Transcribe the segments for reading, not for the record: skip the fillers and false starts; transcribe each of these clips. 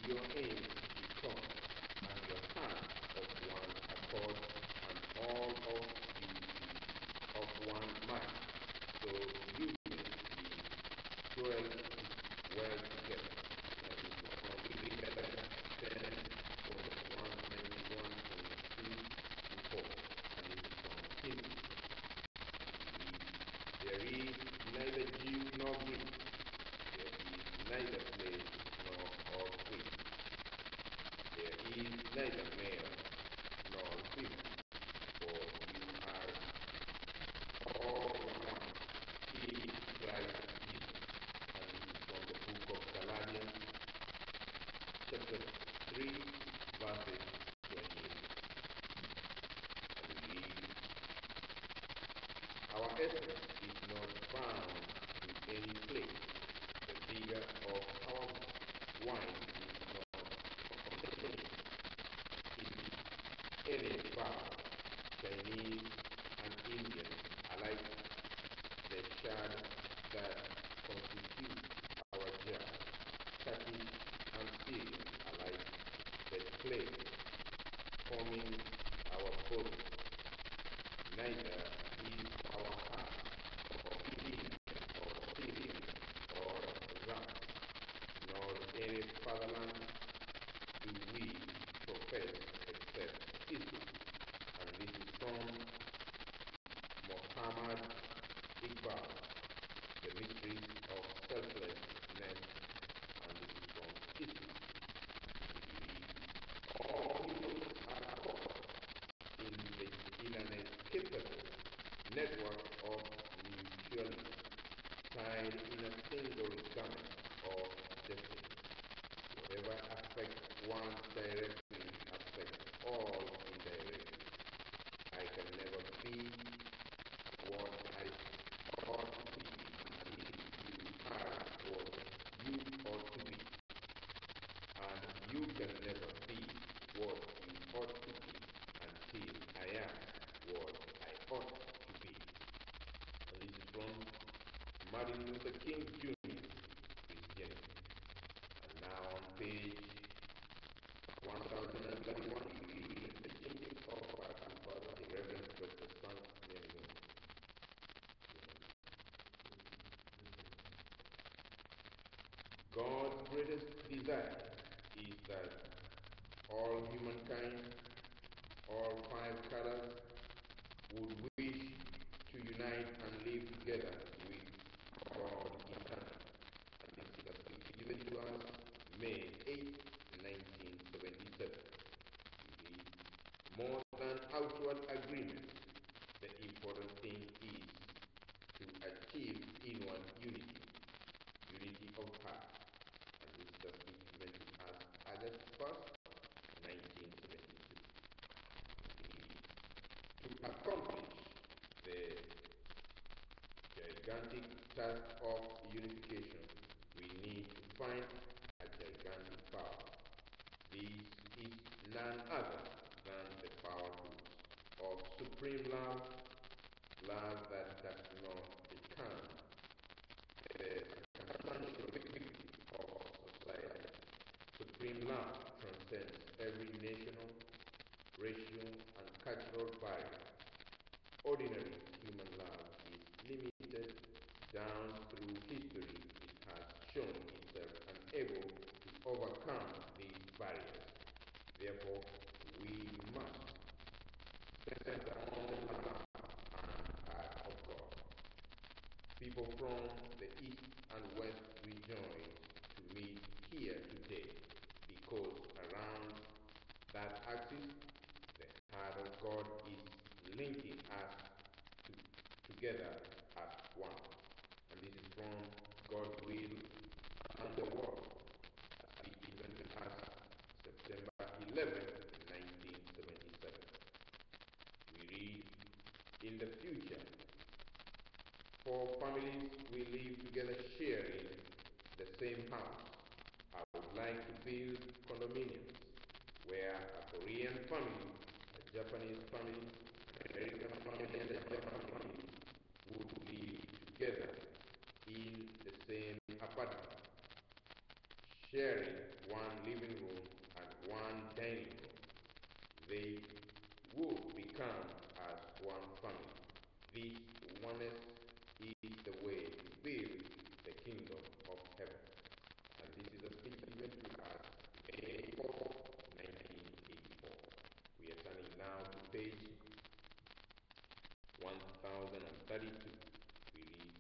your ends become, and your heart of one accord, and all of you be of one mind, so you may be dwell well together. That is from Revelation 10, verse 191, 22 to 4, and it is from Timothy. There is neither Jew nor Greek, there is neither slave nor free, there is neither male nor female, for you are all one in Christ Jesus. And this is from the book of Galatians, chapter 3, verses 28. And we read, our essence is not found in any place. The vigor of our wine is not contained in any bar. Chinese and Indian alike, the shard that constitute our jar. Turkish and Syrian alike, the clay forming our body. Neither is our heart or Indian or Syrian or Ram, nor any fatherland do we profess except Islam. And this is from Muhammad Iqbal, The Mysteries of Selflessness, and this is from Islam. All humans are caught in an inescapable network of mutuality, tied in a single garment of destiny. Whatever affects one directly affects all indirectly. I can never be what I ought to be until you are what you ought to be. And you can never be what you ought to be until I am what I ought to be. And this is from Martin Luther King Jr., Christianity. And now on page 1031, we read the teachings of our Father, the Reverends Ezra Karimi A. God's greatest desire is that all humankind, all five colors, would wish to unite and live together with God eternal. And this is a speech given to us May 8, 1977. We read, more than outward agreement, the important thing is to achieve inward unity, unity of heart. And this is a speech given to us August 1st, 1972. To accomplish the gigantic task of unification, we need to find a gigantic power. This is none other than the power tools of supreme love, love that does not become the circumstantial victim of society. Supreme love transcends every national, racial, and cultural barrier. Ordinary human love is limited down through history. It has shown itself unable to overcome these barriers. Therefore, we must center on the love and heart of God. People from the East and West rejoice to meet here today because around that axis, the heart of God is linking us together as one. And this is from God's Will and the World, a speech given to us September 11, 1977. We read, in the future, 4 families will live together sharing the same house. I would like to build condominiums where a Korean family, a Japanese family, an American family, and a German family would live together in the same apartment, sharing one living room and one dining room. They would become as one family. This oneness is the way to build the kingdom of heaven. And this is a speech given to us May 4th, 1984. We are turning now to page 1032. We read,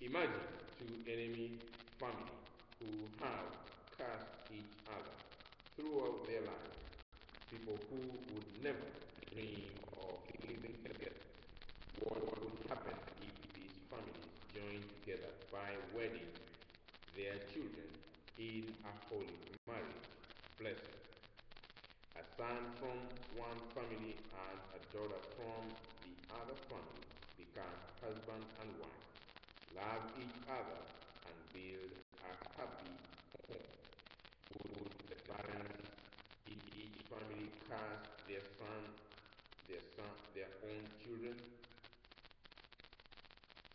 imagine two enemy families who have cursed each other throughout their lives. People who would never dream of living together. What would happen if these families joined together by wedding their children in a holy marriage blessing? A son from one family and a daughter from the other family become husband and wife, love each other, and build a happy home. Would the parents in each family cast their own children?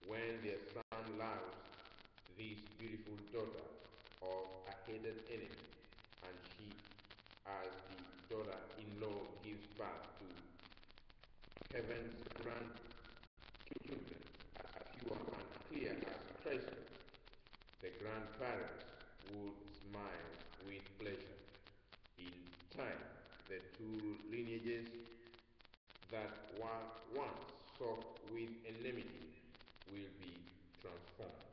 When their son loves this beautiful daughter of a hated enemy, and she, as the daughter-in-law, gives birth to heaven's grandchildren, as pure and clear as crystal, the grandparents would smile with pleasure. In time, the two lineages that were once soaked with enmity will be transformed.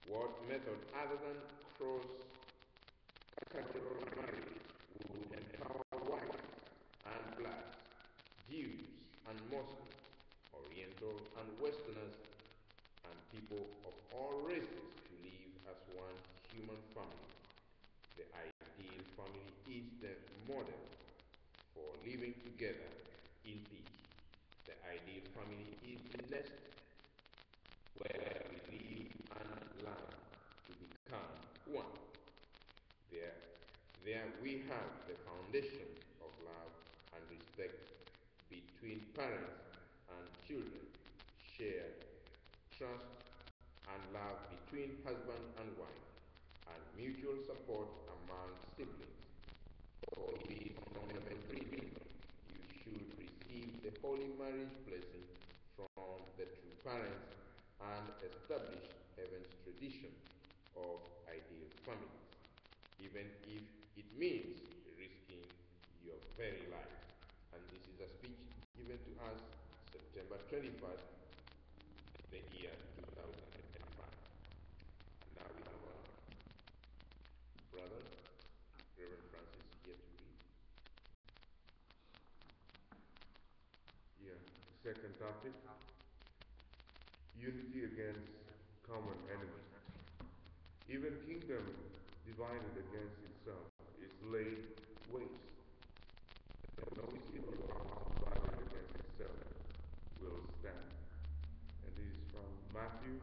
What method other than cross-cultural marriage would empower whites and blacks, Jews and Muslims, Orientals and Westerners, and people of all races to live as one human family? The ideal family is the model for living together in peace. The ideal family is the nest where we live and learn to become one. There we have the foundation of love and respect between parents and children, shared trust and love between husband and wife, and mutual support among siblings. For it is from the beginning you should receive the holy marriage blessing from the true parents and establish heaven's tradition of ideal families, even if it means risking your very life. And this is a speech given to us September 21st, the year 2005. And now we have our brother, Reverend Francis, here to read. Yeah, second topic, unity against common enemy. Even kingdom divided against itself is laid waste. And no city or house divided against itself will stand. And this is from Matthew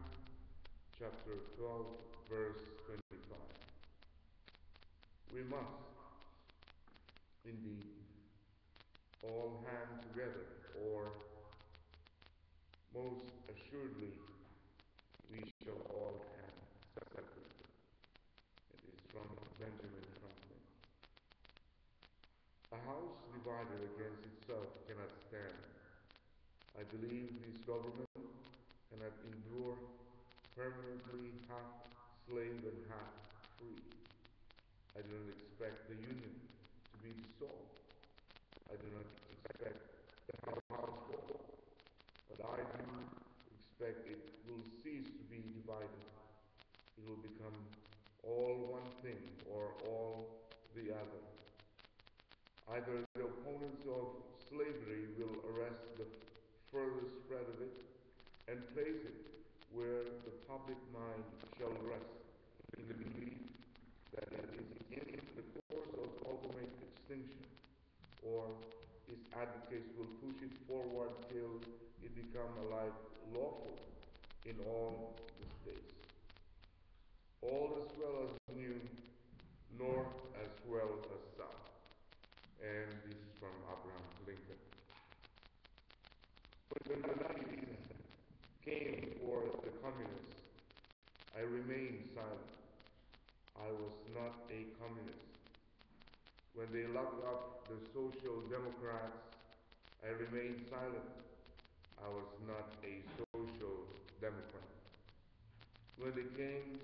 chapter 12, verse 25. We must indeed all hand together, or most assuredly we shall all hand separately. It is from Benjamin Franklin. A house divided against itself cannot stand. I believe this government cannot endure permanently half slave and half free. I do not expect the union to be dissolved. I do not expect the house to fall, but I do expect it will cease to be divided. It will become all one thing or all the other. Either the opponents of slavery will arrest the further spread of it and place it where the public mind shall rest, in the belief that it is in the course of ultimate extinction, or its advocates will push it forward till it become alike lawful in all the states. Old as well as new, north as well as south. And this is from Abraham Lincoln. When the 90s came for the communists, I remained silent. I was not a communist. When they locked up the Social Democrats, I remained silent. I was not a social democrat. When they came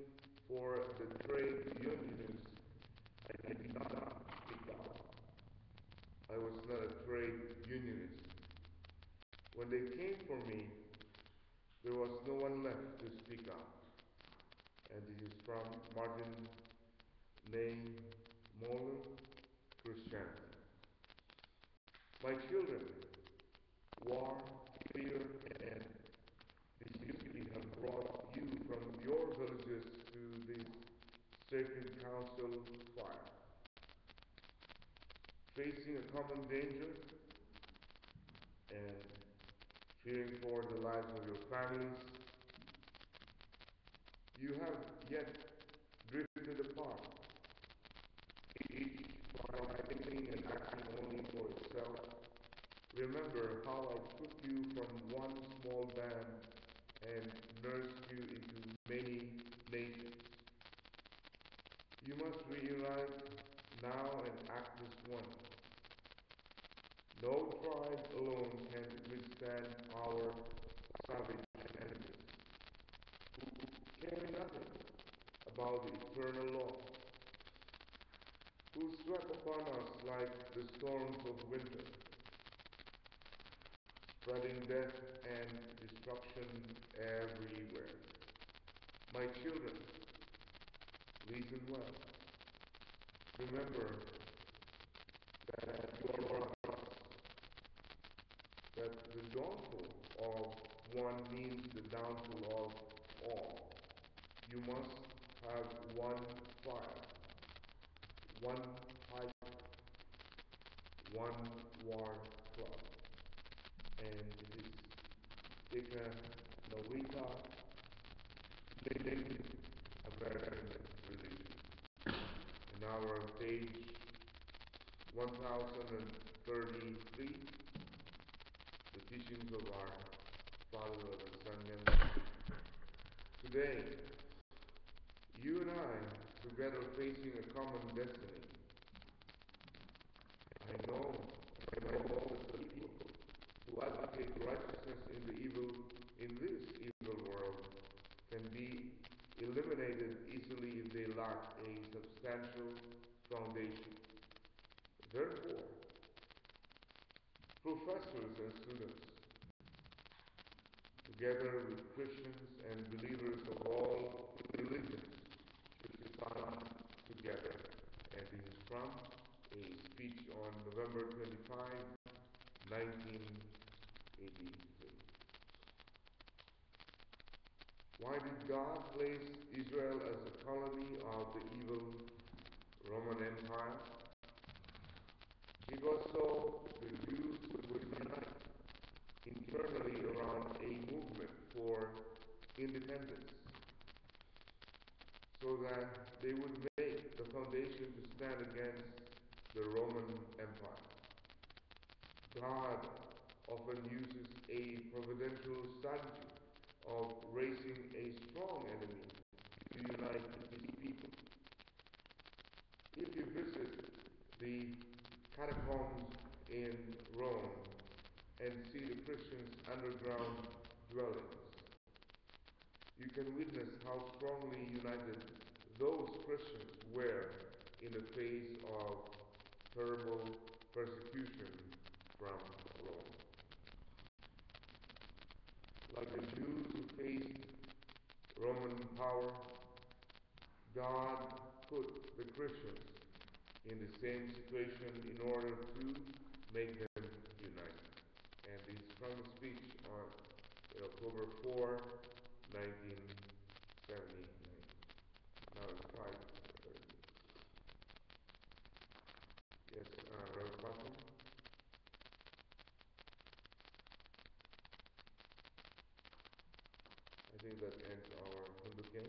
for the trade unionists, I did not speak out. I was not a trade unionist. When they came for me, there was no one left to speak out. And this is from Martin Lane Molan, Christianity. My children, war, fear, and disunity have brought you from your villages to this sacred council fire. Facing a common danger and fearing for the lives of your families, you have yet drifted apart, each thinking and acting only for itself. Remember how I took you from one small band and nursed you into many nations. You must reunite now and act as one. No tribe alone can withstand our savage enemies, who care nothing about the eternal law, who swept upon us like the storms of winter, spreading death and destruction everywhere. My children, listen well. Remember that you are us, that the downfall of one means the downfall of all. You must have one fire, one pipe, one war club, and it is Deka Nolita, Native American religion. And now we're on page 1033, the teachings of our Father Reverend Sanyan. Today, you and I, together facing a common destiny. I know that the people who advocate righteousness in this evil world can be eliminated easily if they lack a substantial foundation. Therefore, professors and students, together with Christians and believers of all religions, should come together. And this is from a speech on November 25, 1983. Why did God place Israel as a colony of the evil Roman Empire? Because so the Jews would unite internally around a movement for independence, so that they would make the foundation to stand against the Roman Empire. God often uses a providential strategy of raising a strong enemy to unite his people. If you visit the catacombs in Rome and see the Christians' underground dwellings, you can witness how strongly united those Christians were in the face of terrible persecution from Rome. Like the Jews who faced Roman power, God put the Christians in the same situation in order to make them unite. And this is from a speech on October 4, 1979. Now it's 5:30. Yes, Reverend Patton. I think that ends our Hoon Dok Hae.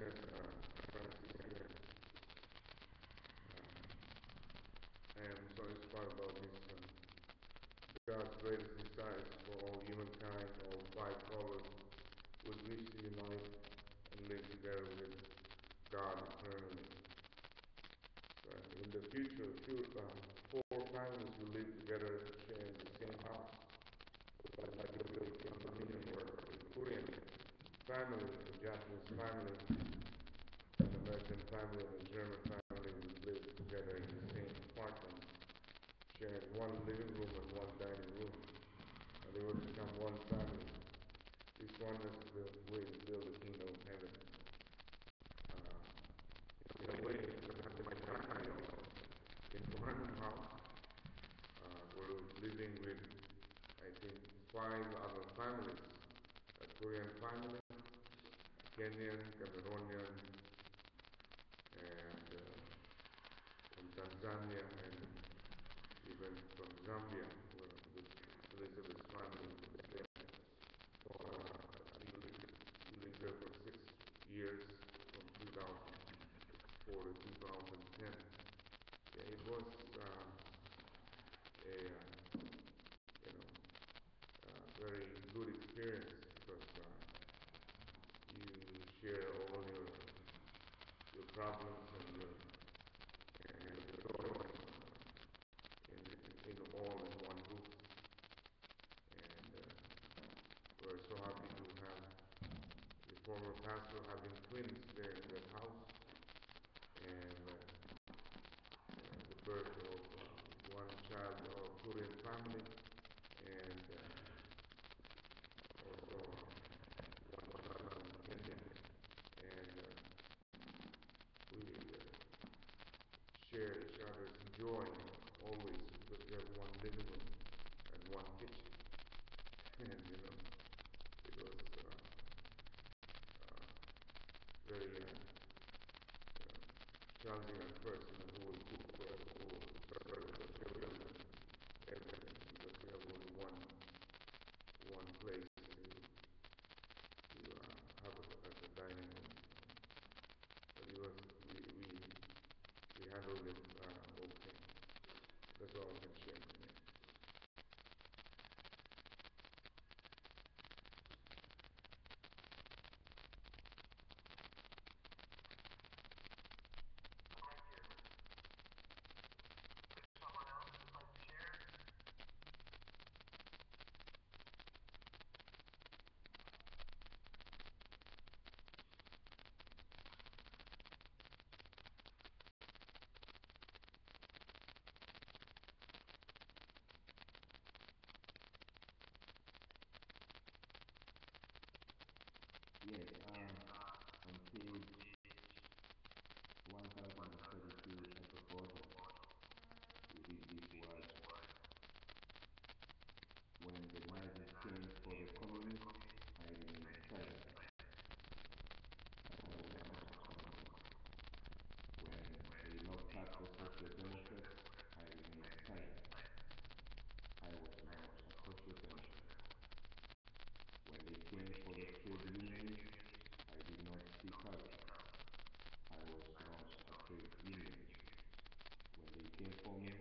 Yes, Francis, I am so inspired about this. God's greatest desires for all humankind, all five colors, would wish to unite and live together with God eternally. So in the future, four families will live together, sharing the same house. But like the condominium where the Korean family, the Japanese family, an American family, and a German family will live together in the same apartments, sharing one living room and one dining room. And they will become one family. This oneness is the way to build the kingdom of heaven. In a way, in Commandment House, we're living with, I think, five other families. A Korean family, a Kenyan, Cameroonian, and from Tanzania, and even from Zambia, where Elizabeth's family was there. We lived there for 6 years, from 2004 to 2010. Yeah, it was very good experience because you share all your problems and your joys in all in one roof. And we're so happy to have the former pastor having twins there in that house, and the birth of one child of Korean family, and also one child of Indian. And we share each other's joy always because we have one living room and one kitchen. And it was very challenging at first, who will cook for us, who will serve the children, everything, because we have only one place to have as a dining room. But we handled it okay. That's all I can share from you. Yes, on page 1032 at the bottom, we read these words. When the Nazis came for the communists, I remained silent. When they locked up the Social Democrats, I remained silent. I was not a Social Democrat. When they came for the trade unions, I did not speak out. I was not a trade unionist. When they came for me,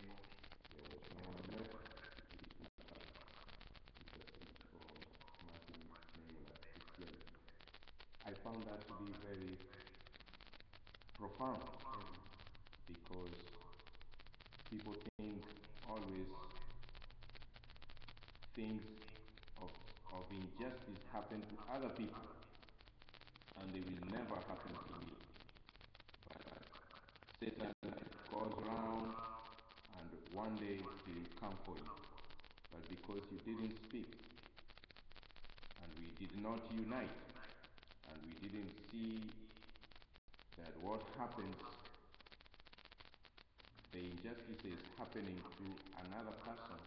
there was no one left to speak out. It's a speech from Martin Niemöller, Christianity. I found that to be very profound because people think always things of injustice happen to other people and they will never happen to me. But Satan goes around and one day he will come for you. But because you didn't speak and we did not unite and we didn't see that what happens, the injustice is happening to another person,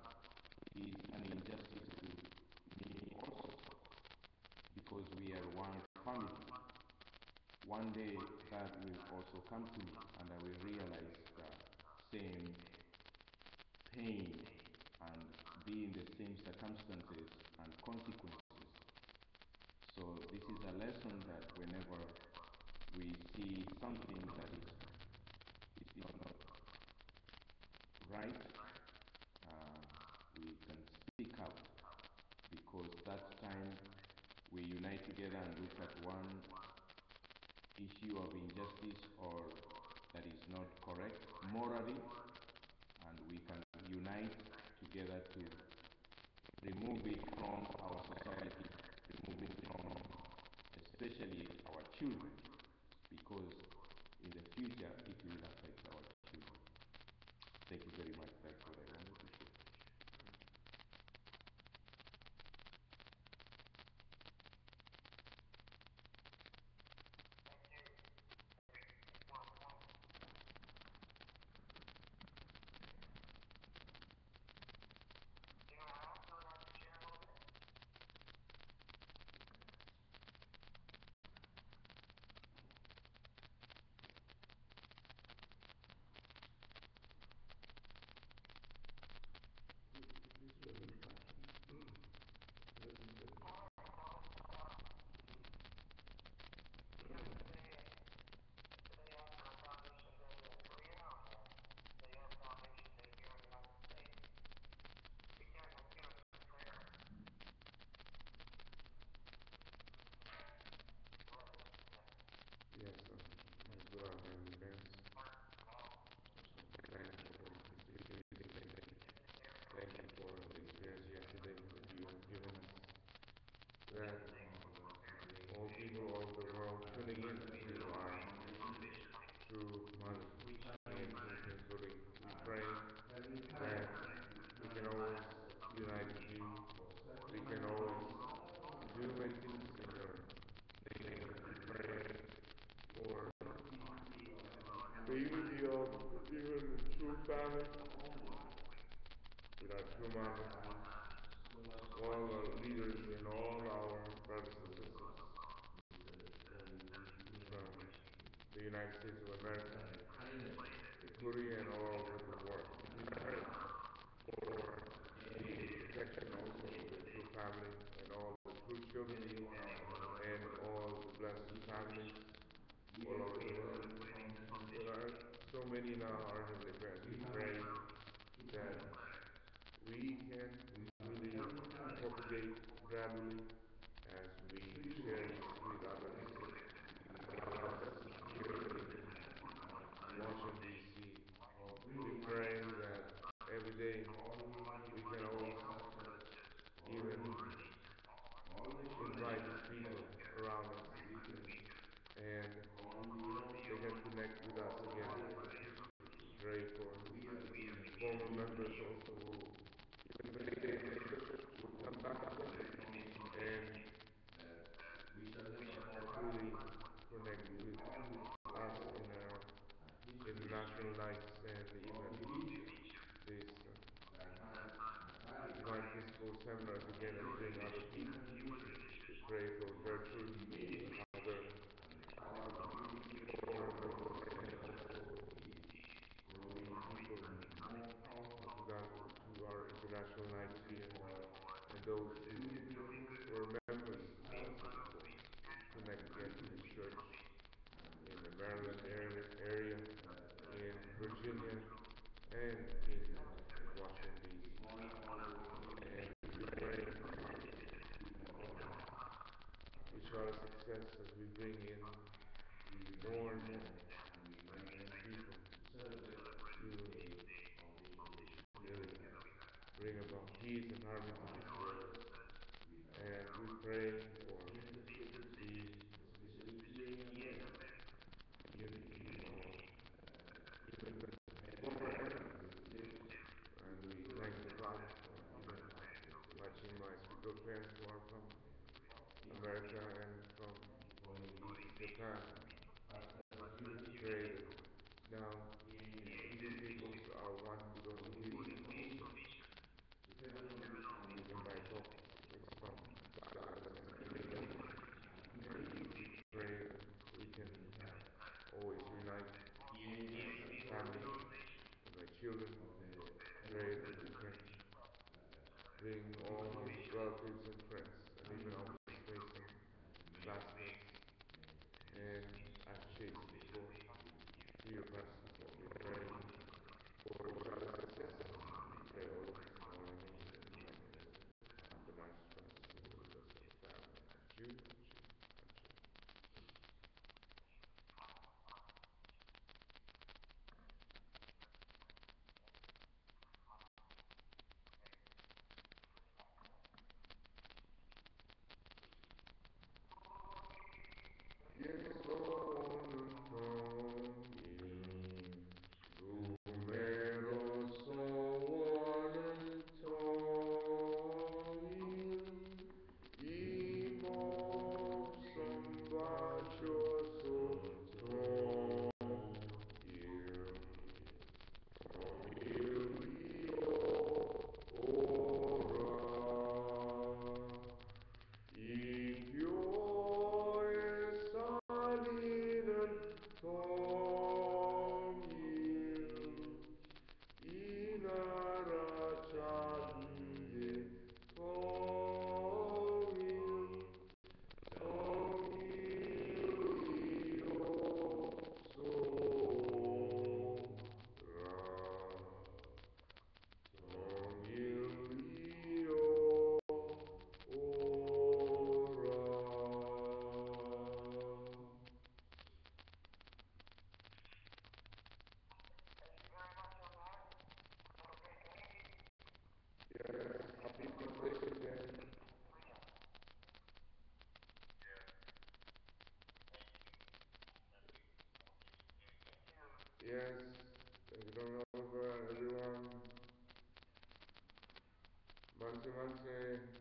is an injustice to me also, because we are one family. One day that will also come to me and I will realize the same pain and be in the same circumstances and consequences. So this is a lesson that whenever we see something that is not right, we can speak out, because that time we unite together and look at one issue of injustice or that is not correct morally, and we can unite together to remove it from our society, remove it from especially our children, because in the future it will affect our children. Thank you very much. That's what I wanted to say. Yes, as well, and events. Thank you for the experience yesterday that you have given us. That all people all over the world tuning in to our true mother truthfully. We pray that we can always unite with you. We can always do many things in your name. We pray for the unity of even true family with our true mother, all our leaders and all our brothers and sisters from the United States of America, the Korea, and all over the world. We pray for the protection also of the true family and all the true children and all the blessed families all over the world. There are so many now, our Heavenly Parents. We pray that we can really propagate gradually as we share this with others. Here in Washington, D.C., we pray that every day we can always even invite these people around us and they can connect with us again. We pray for former members also who come back and truly connect with us in our international nights and even these divine principle seminars again and bring other people. We pray for Gertrude, other to our international nights here, and those who were members connect again to this church in the Maryland area, in Virginia, and in Washington, D.C. And we pray wish our success as we bring in more and more people to really bring about peace and harmony to this world. And we pray for the unity and we thank the Father for even watching my spiritual parents who are from America and from Japan. Pray that now these peoples are one to go to peace. Even my book is from pray we can always unite family with my children. Pray that we can bring all relatives and friends and even office mates and classmates and Yes, thank you very much, everyone. Manse, manse.